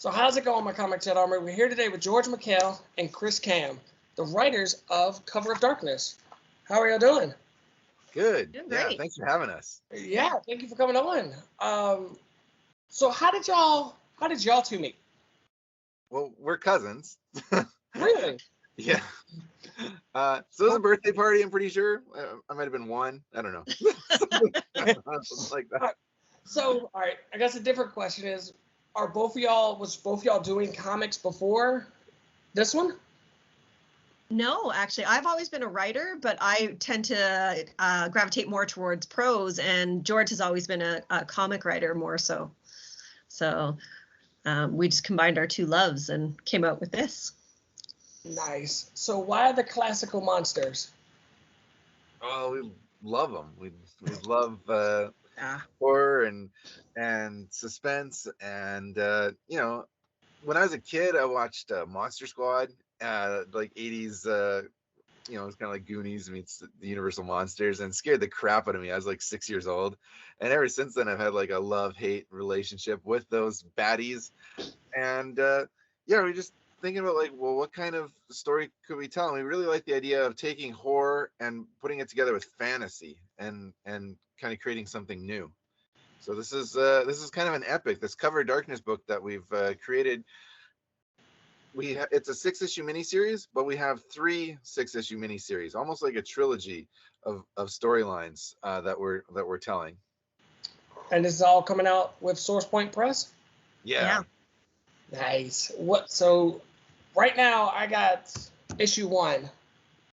So how's it going, my Comic Chat Army? We're here today with George Michail and Chris Cam, the writers of Cover of Darkness. How are y'all doing? Good. Doing Yeah, great. thanks for having us. Yeah, thank you for coming on. So how did y'all two meet? Well, we're cousins. Really? Yeah. So it was a birthday party, I'm pretty sure. I might have been one. I don't know. Something like that. So, all right, I guess a different question is, was both of y'all doing comics before this one? No, actually, I've always been a writer, but I tend to gravitate more towards prose, and George has always been a comic writer more so. So we just combined our two loves and came out with this. Nice. So why the classical monsters? Oh, we love them. We love Ah. horror and suspense, and you know, when I was a kid, I watched Monster Squad, like 80s. You know, it's kind of like Goonies meets the Universal Monsters, and scared the crap out of me. I was like 6 years old, and ever since then, I've had like a love-hate relationship with those baddies. And yeah, we're just thinking about like, well, what kind of story could we tell? And we really like the idea of taking horror and putting it together with fantasy and kind of creating something new. So this is kind of an epic. This Cover of Darkness book that we've created. It's a 6-issue miniseries, but we have 3 6-issue miniseries, almost like a trilogy of storylines that we're telling. And this is all coming out with Sourcepoint Press? Yeah. Nice. So right now I got issue 1.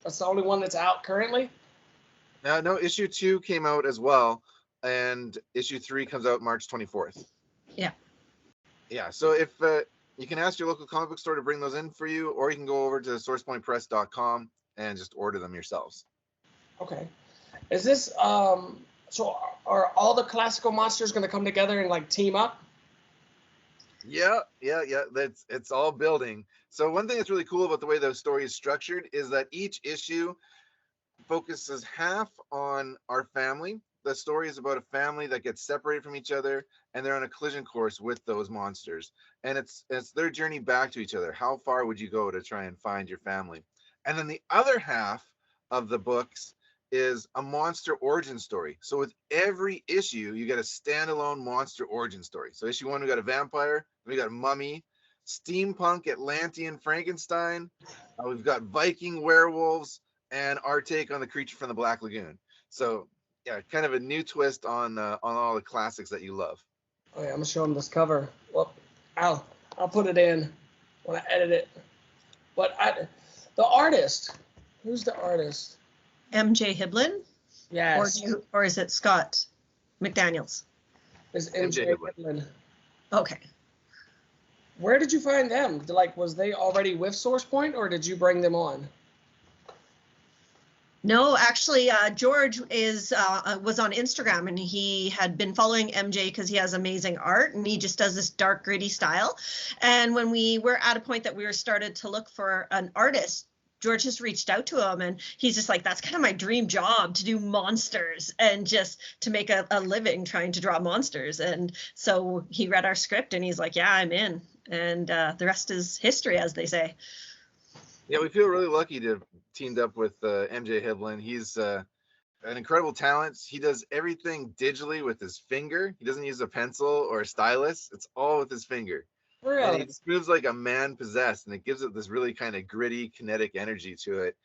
That's the only one that's out currently? No, issue 2 came out as well, and issue 3 comes out March 24th. Yeah. Yeah. So if you can ask your local comic book store to bring those in for you, or you can go over to sourcepointpress.com and just order them yourselves. Okay. Is this so are all the classical monsters going to come together and like team up? Yeah. It's all building. So one thing that's really cool about the way the story is structured is that each issue focuses half on our family. The story is about a family that gets separated from each other, and they're on a collision course with those monsters. And it's their journey back to each other. How far would you go to try and find your family? And then the other half of the books is a monster origin story. So with every issue, you get a standalone monster origin story. So issue 1, we got a vampire, we got a mummy, steampunk Atlantean Frankenstein, we've got Viking werewolves, and our take on the creature from the Black Lagoon. So yeah, kind of a new twist on all the classics that you love. Oh yeah, I'm gonna show them this cover. Well, I'll put it in when I edit it. But the artist, who's the artist? MJ HIBLEN? Yes. Or is it Scott McDaniels? Is MJ HIBLEN. Okay. Where did you find them? Like, was they already with Sourcepoint, or did you bring them on? No, actually, George was on Instagram, and he had been following MJ because he has amazing art, and he just does this dark, gritty style. And when we were at a point that we were started to look for an artist, George just reached out to him, and he's just like, that's kind of my dream job, to do monsters and just to make a living trying to draw monsters. And so he read our script, and he's like, yeah, I'm in. And the rest is history, as they say. Yeah, we feel really lucky to have teamed up with MJ HIBLEN. He's an incredible talent. He does everything digitally with his finger. He doesn't use a pencil or a stylus. It's all with his finger. Really? And he just moves like a man possessed, and it gives it this really kind of gritty, kinetic energy to it.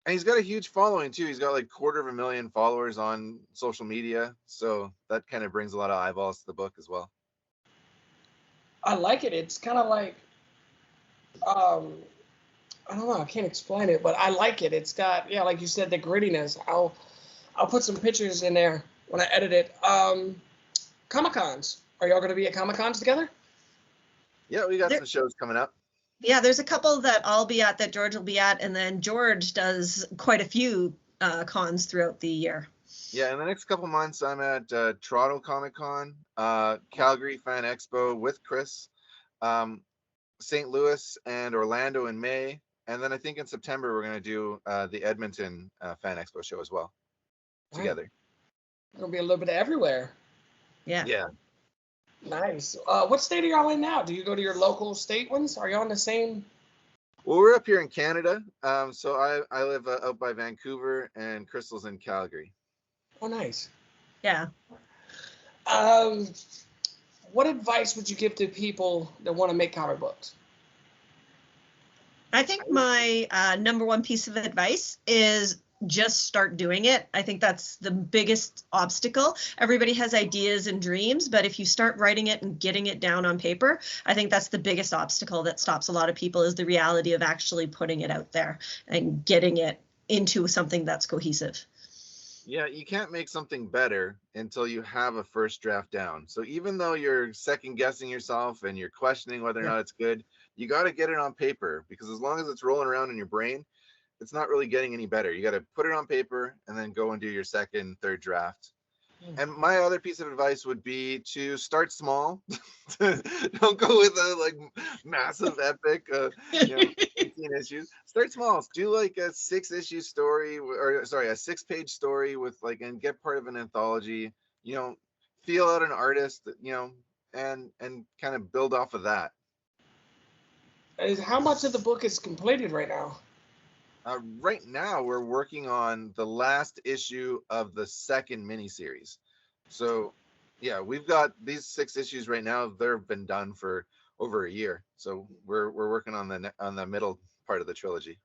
And he's got a huge following too. He's got like 250,000 followers on social media. So that kind of brings a lot of eyeballs to the book as well. I like it. It's kind of like, I don't know, I can't explain it, but I like it. It's got, yeah, like you said, the grittiness. I'll put some pictures in there when I edit it. Comic-Cons. Are y'all going to be at Comic-Cons together? Yeah, we got some shows coming up. Yeah, there's a couple that I'll be at, that George will be at, and then George does quite a few cons throughout the year. Yeah, in the next couple months, I'm at Toronto Comic Con, Calgary Fan Expo with Chris, St. Louis and Orlando in May. And then I think in September, we're going to do the Edmonton Fan Expo show as well together. Going to be a little bit everywhere. Yeah. Yeah. Nice. What state are y'all in now? Do you go to your local state ones? Are you on the same? Well, we're up here in Canada. So I live out by Vancouver, and Crystal's in Calgary. Oh, nice. Yeah. What advice would you give to people that want to make comic books? I think my number one piece of advice is just start doing it. I think that's the biggest obstacle. Everybody has ideas and dreams, but if you start writing it and getting it down on paper, I think that's the biggest obstacle that stops a lot of people, is the reality of actually putting it out there and getting it into something that's cohesive. Yeah, you can't make something better until you have a first draft down. So even though you're second guessing yourself and you're questioning whether or not it's good, you got to get it on paper, because as long as it's rolling around in your brain, it's not really getting any better. You got to put it on paper and then go and do your second, third draft. And my other piece of advice would be to start small. Don't go with a like massive epic, 18 issues. Start small. Do like a 6-issue story, or sorry, a 6-page story with like, and get part of an anthology. Feel out an artist, and kind of build off of that. How much of the book is completed right now? Right now, we're working on the last issue of the second miniseries. So, yeah, we've got these 6 issues right now. They've been done for over a year. So we're working on the middle part of the trilogy.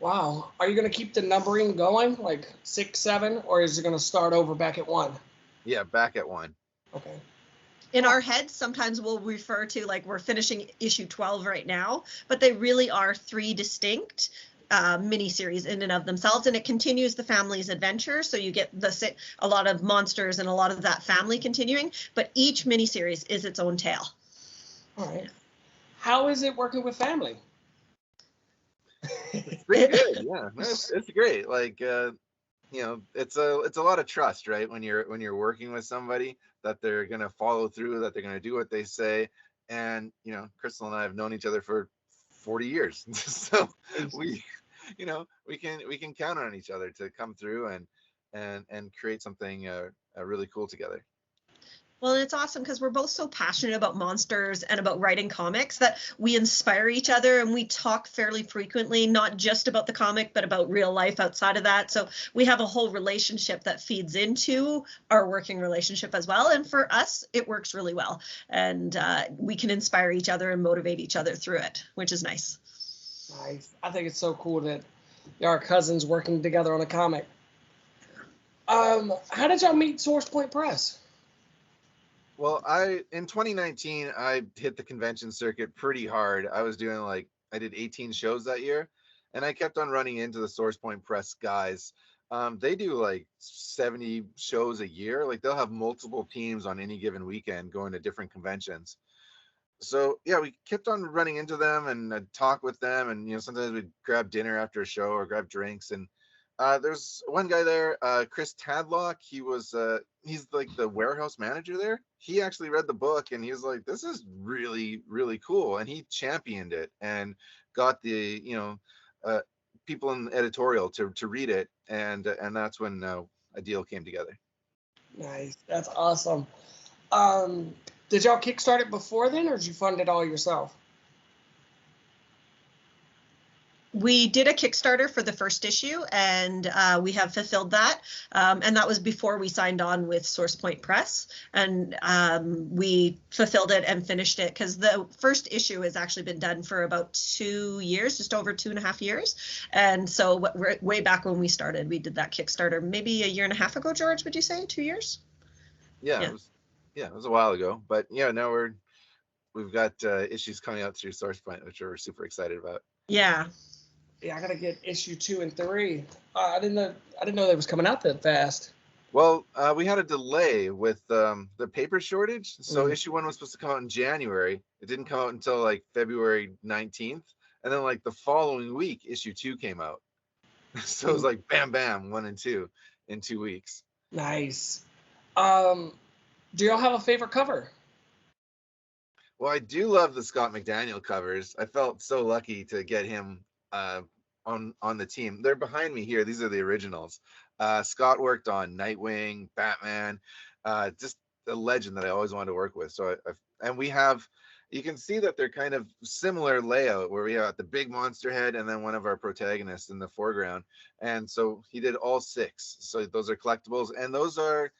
Wow. Are you going to keep the numbering going, like 6, 7, or is it going to start over back at 1? Yeah, back at 1. Okay. In our heads, sometimes we'll refer to like we're finishing issue 12 right now, but they really are 3 distinct miniseries in and of themselves, and it continues the family's adventure. So you get a lot of monsters and a lot of that family continuing, but each miniseries is its own tale. All right. How is it working with family? It's pretty good. Yeah, it's great. Like, it's a lot of trust, right? When you're working with somebody, that they're gonna follow through, that they're gonna do what they say. And Crystal and I have known each other for 40 years, so we can count on each other to come through and create something really cool together. Well, it's awesome because we're both so passionate about monsters and about writing comics that we inspire each other, and we talk fairly frequently, not just about the comic, but about real life outside of that. So we have a whole relationship that feeds into our working relationship as well. And for us, it works really well. And we can inspire each other and motivate each other through it, which is nice. Nice. I think it's so cool that y'all are cousins working together on a comic. How did y'all meet Sourcepoint Press? Well, in 2019, I hit the convention circuit pretty hard. I was doing I did 18 shows that year, and I kept on running into the Sourcepoint Press guys. They do like 70 shows a year. Like, they'll have multiple teams on any given weekend going to different conventions. So yeah, we kept on running into them and I'd talk with them, and sometimes we'd grab dinner after a show or grab drinks. And there's one guy there, Chris Tadlock. He's like the warehouse manager there. He actually read the book and he was like, "This is really, really cool," and he championed it and got the people in the editorial to read it, and that's when a deal came together. Nice. That's awesome. Did y'all kickstart it before then, or did you fund it all yourself? We did a Kickstarter for the first issue, and we have fulfilled that. And that was before we signed on with Sourcepoint Press. And we fulfilled it and finished it because the first issue has actually been done for about 2 years, just over 2.5 years. And so we're way back when we started, we did that Kickstarter maybe 1.5 years ago, George, would you say 2 years? Yeah. It was a while ago, but now we've got issues coming out through Sourcepoint, which we're super excited about. Yeah, I gotta get issue 2 and 3. I didn't know they was coming out that fast. Well, we had a delay with the paper shortage, so issue 1 was supposed to come out in January. It didn't come out until like February 19th, and then like the following week, issue 2 came out. So it was like bam, bam, 1 and 2 in 2 weeks. Nice. Do y'all have a favorite cover? Well, I do love the Scott McDaniel covers. I felt so lucky to get him on the team. They're behind me here. These are the originals. Scott worked on Nightwing, Batman, just a legend that I always wanted to work with. So and we have, you can see that they're kind of similar layout, where we have the big monster head and then one of our protagonists in the foreground. And so he did all 6. So those are collectibles, and those are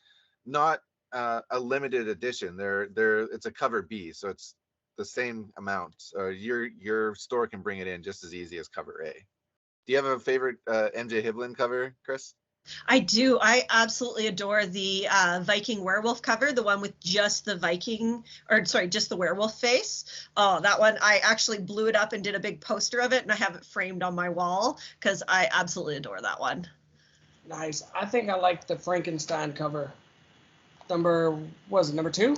not a limited edition. It's a cover B, so it's the same amount. Your store can bring it in just as easy as cover A. Do you have a favorite MJ HIBLEN cover, Chris? I do. I absolutely adore the Viking werewolf cover, the one with just the Viking, or sorry, just the werewolf face. Oh, that one, I actually blew it up and did a big poster of it, and I have it framed on my wall because I absolutely adore that one. Nice. I think I like the Frankenstein cover. Number 2?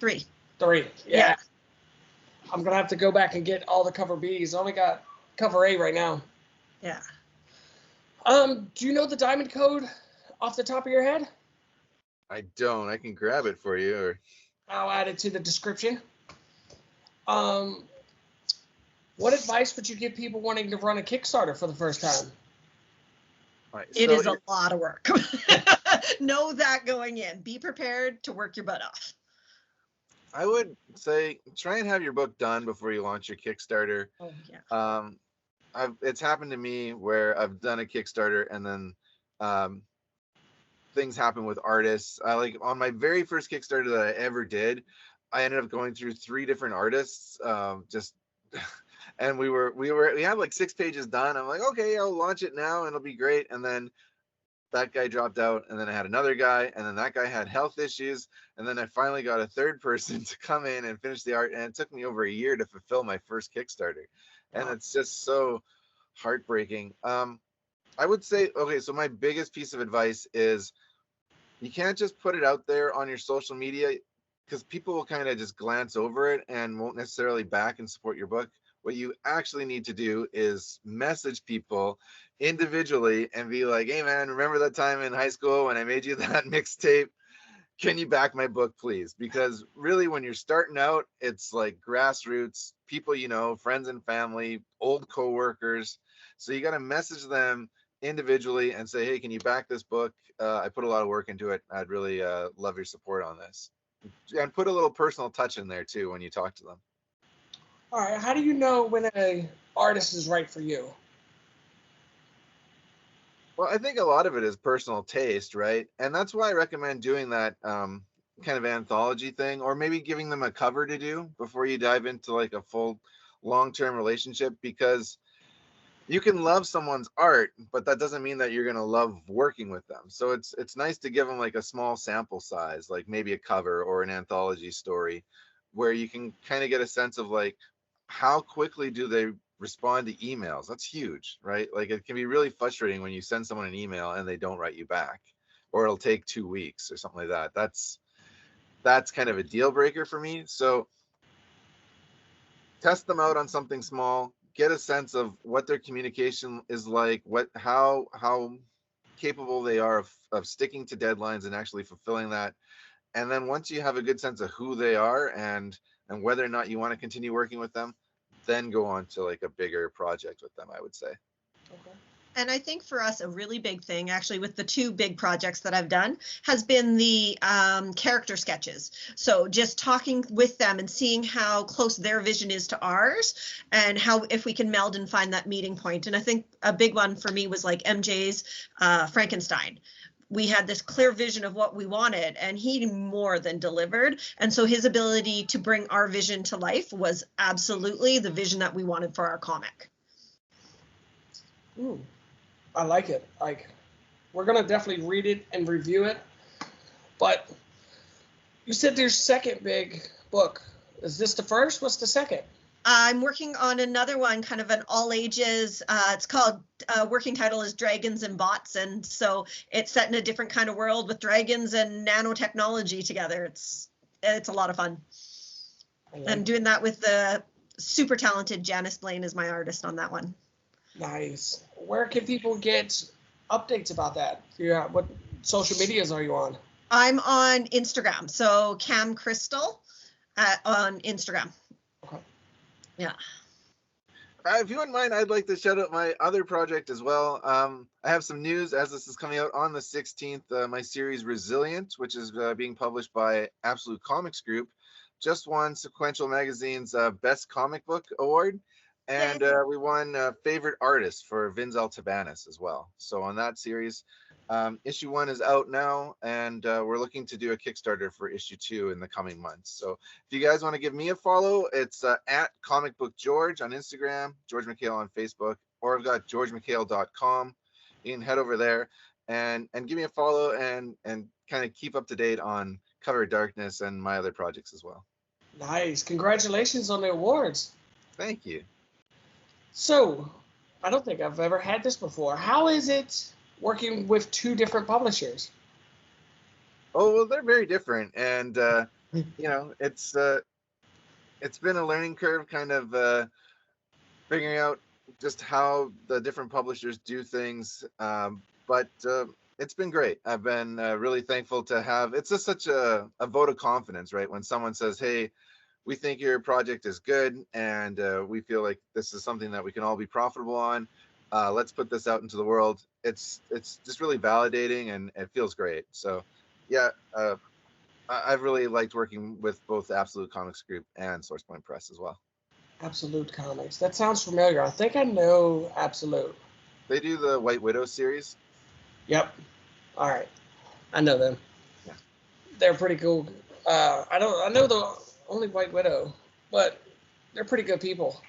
3. 3. Yeah. I'm going to have to go back and get all the cover Bs. I only got cover A right now. Yeah. Do you know the diamond code off the top of your head? I don't. I can grab it for you, or I'll add it to the description. What advice would you give people wanting to run a Kickstarter for the first time? right, It is a lot of work. Know that going in. Be prepared to work your butt off. I would say try and have your book done before you launch your Kickstarter. Oh, yeah. It's happened to me where I've done a Kickstarter and then things happen with artists. Like on my very first Kickstarter that I ever did, I ended up going through 3 different artists. And we had like 6 pages done. I'm like, okay, I'll launch it now and it'll be great. And then that guy dropped out, and then I had another guy, and then that guy had health issues, and then I finally got a third person to come in and finish the art, and it took me over a year to fulfill my first Kickstarter. And it's just so heartbreaking. I would say, okay, so my biggest piece of advice is you can't just put it out there on your social media, because people will kind of just glance over it and won't necessarily back and support your book. What you actually need to do is message people individually and be like, hey man, remember that time in high school when I made you that mixtape? Can you back my book, please? Because really, when you're starting out, it's like grassroots, people you know, friends and family, old coworkers. So you got to message them individually and say, hey, can you back this book? I put a lot of work into it. I'd really love your support on this. And put a little personal touch in there too when you talk to them. All right. How do you know when an artist is right for you? Well, I think a lot of it is personal taste, right? And that's why I recommend doing that kind of anthology thing, or maybe giving them a cover to do before you dive into like a full long-term relationship, because you can love someone's art, but that doesn't mean that you're going to love working with them. So it's nice to give them like a small sample size, like maybe a cover or an anthology story, where you can kind of get a sense of like, how quickly do they respond to emails? That's huge, right? Like it can be really frustrating when you send someone an email and they don't write you back, or it'll take 2 weeks or something like that. That's kind of a deal breaker for me. So test them out on something small, get a sense of what their communication is like, how capable they are of sticking to deadlines and actually fulfilling that. And then once you have a good sense of who they are and whether or not you want to continue working with them, then go on to like a bigger project with them, I would say. Okay. And I think for us, a really big thing, actually, with the 2 big projects that I've done, has been the character sketches. So just talking with them and seeing how close their vision is to ours, and how if we can meld and find that meeting point. And I think a big one for me was like MJ's Frankenstein. We had this clear vision of what we wanted, and he more than delivered. And so his ability to bring our vision to life was absolutely the vision that we wanted for our comic. Ooh, I like it. Like, we're going to definitely read it and review it. But you said there's second big book. Is this the first? What's the second? I'm working on another one, kind of an all ages. It's called, working title is Dragons and Bots. And so it's set in a different kind of world with dragons and nanotechnology together. It's a lot of fun. I'm doing that with the super talented Janice Blaine as my artist on that one. Nice. Where can people get updates about that? Yeah. What social medias are you on? I'm on Instagram. So Cam Crystal on Instagram. Okay. Yeah. If you wouldn't mind, I'd like to shout out my other project as well. I have some news as this is coming out on the 16th. My series Resilient, which is being published by Absolute Comics Group, just won Sequential Magazine's Best Comic Book Award. And we won Favorite Artist for Vinzel Tabanis as well. So on that series, issue 1 is out now, and we're looking to do a Kickstarter for issue 2 in the coming months. So if you guys want to give me a follow, it's at Comic Book George on Instagram, George Michail on Facebook, or I've got georgemichail.com. You can head over there and give me a follow and kind of keep up to date on Cover of Darkness and my other projects as well. Nice. Congratulations on the awards. Thank you. So, I don't think I've ever had this before. How is it working with 2 different publishers? Oh, well, they're very different, and you know, it's been a learning curve, kind of figuring out just how the different publishers do things. But it's been great. I've been really thankful to have. It's just such a vote of confidence, right? When someone says, "Hey, we think your project is good, and we feel like this is something that we can all be profitable on. Let's put this out into the world." It's just really validating, and it feels great. So, yeah, I've really liked working with both Absolute Comics Group and Sourcepoint Press as well. Absolute Comics. That sounds familiar. I think I know Absolute. They do the White Widow series. Yep. All right. I know them. Yeah. They're pretty cool. I know the only White Widow, but they're pretty good people.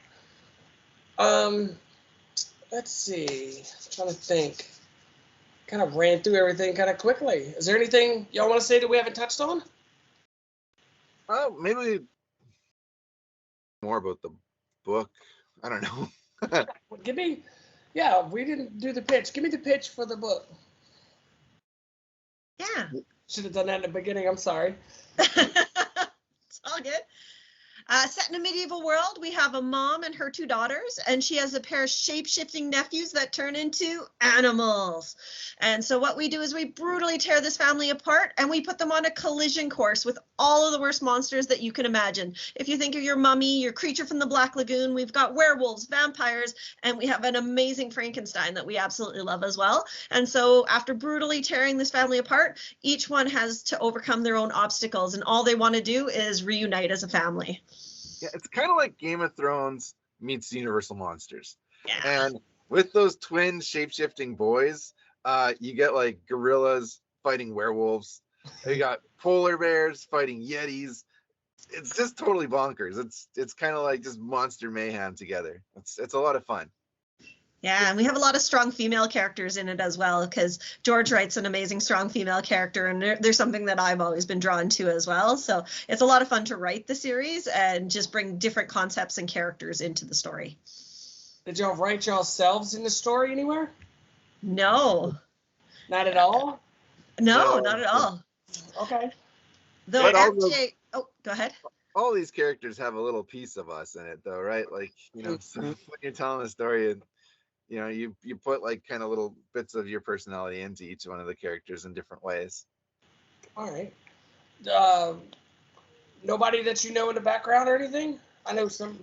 Let's see. I'm trying to think. Kind of ran through everything kind of quickly. Is there anything y'all want to say that we haven't touched on? Maybe more about the book. I don't know. We didn't do the pitch. Give me the pitch for the book. Yeah. Should have done that in the beginning. I'm sorry. It's all good. Set in a medieval world, we have a mom and her 2 daughters, and she has a pair of shape-shifting nephews that turn into animals. And so what we do is we brutally tear this family apart, and we put them on a collision course with all of the worst monsters that you can imagine. If you think of your mummy, your creature from the Black Lagoon, we've got werewolves, vampires, and we have an amazing Frankenstein that we absolutely love as well. And so after brutally tearing this family apart, each one has to overcome their own obstacles, and all they want to do is reunite as a family. Yeah, it's kind of like Game of Thrones meets Universal Monsters. Yeah. And with those twin shape-shifting boys, you get like gorillas fighting werewolves. You got polar bears fighting yetis. It's just totally bonkers. It's kind of like just monster mayhem together. It's a lot of fun. Yeah, and we have a lot of strong female characters in it as well, because George writes an amazing strong female character, and there's something that I've always been drawn to as well. So it's a lot of fun to write the series and just bring different concepts and characters into the story. Did y'all write yourselves in the story anywhere? No. Not at all? No, not at all. Okay. Though MJ, go ahead. All these characters have a little piece of us in it, though, right? Like, you know, so when you're telling a story, and you know, you put like kind of little bits of your personality into each one of the characters in different ways. All right. Nobody that you know in the background or anything? I know some.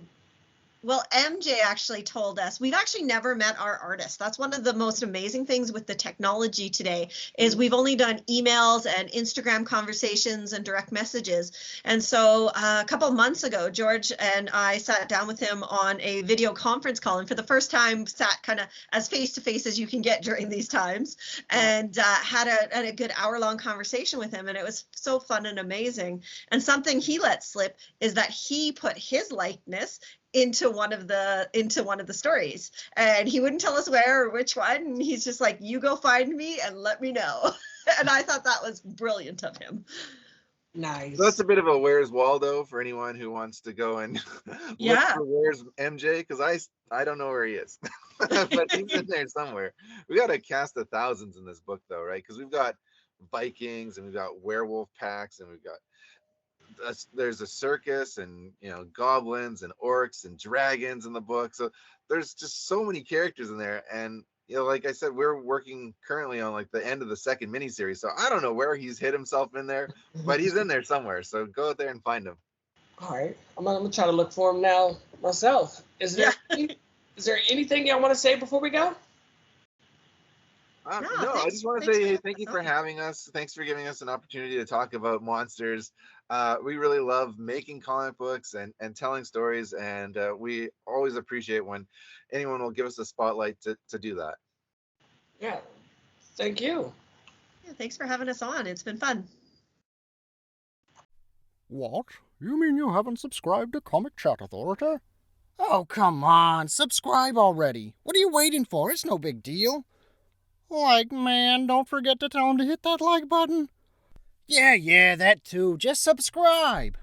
Well, MJ actually told us, we've actually never met our artist. That's one of the most amazing things with the technology today, is we've only done emails and Instagram conversations and direct messages. And so a couple of months ago, George and I sat down with him on a video conference call, and for the first time sat kind of as face-to-face as you can get during these times, and had a good hour-long conversation with him. And it was so fun and amazing. And something he let slip is that he put his likeness into one of the stories, and he wouldn't tell us where or which one, and he's just like, you go find me and let me know. And I thought that was brilliant of him. Nice. So that's a bit of a Where's Waldo for anyone who wants to go and look for Where's MJ, because I don't know where he is. But he's in there somewhere. We got a cast of thousands in this book, though, right? Because we've got Vikings and we've got werewolf packs, and we've got there's a circus, and you know, goblins and orcs and dragons in the book. So there's just so many characters in there, and you know, like I said, we're working currently on like the end of the second miniseries, so I don't know where he's hid himself in there, but he's in there somewhere. So go out there and find him. All right, I'm gonna try to look for him now myself. Is there Is there anything y'all want to say before we go? No, I just want to say hey, thank you for having us. Thanks for giving us an opportunity to talk about monsters. We really love making comic books and telling stories, and we always appreciate when anyone will give us a spotlight to do that. Yeah, thank you. Yeah, thanks for having us on. It's been fun. What? You mean you haven't subscribed to Comicchatauthority? Oh, come on, subscribe already. What are you waiting for? It's no big deal. Like, man, don't forget to tell him to hit that like button. Yeah, that too. Just subscribe.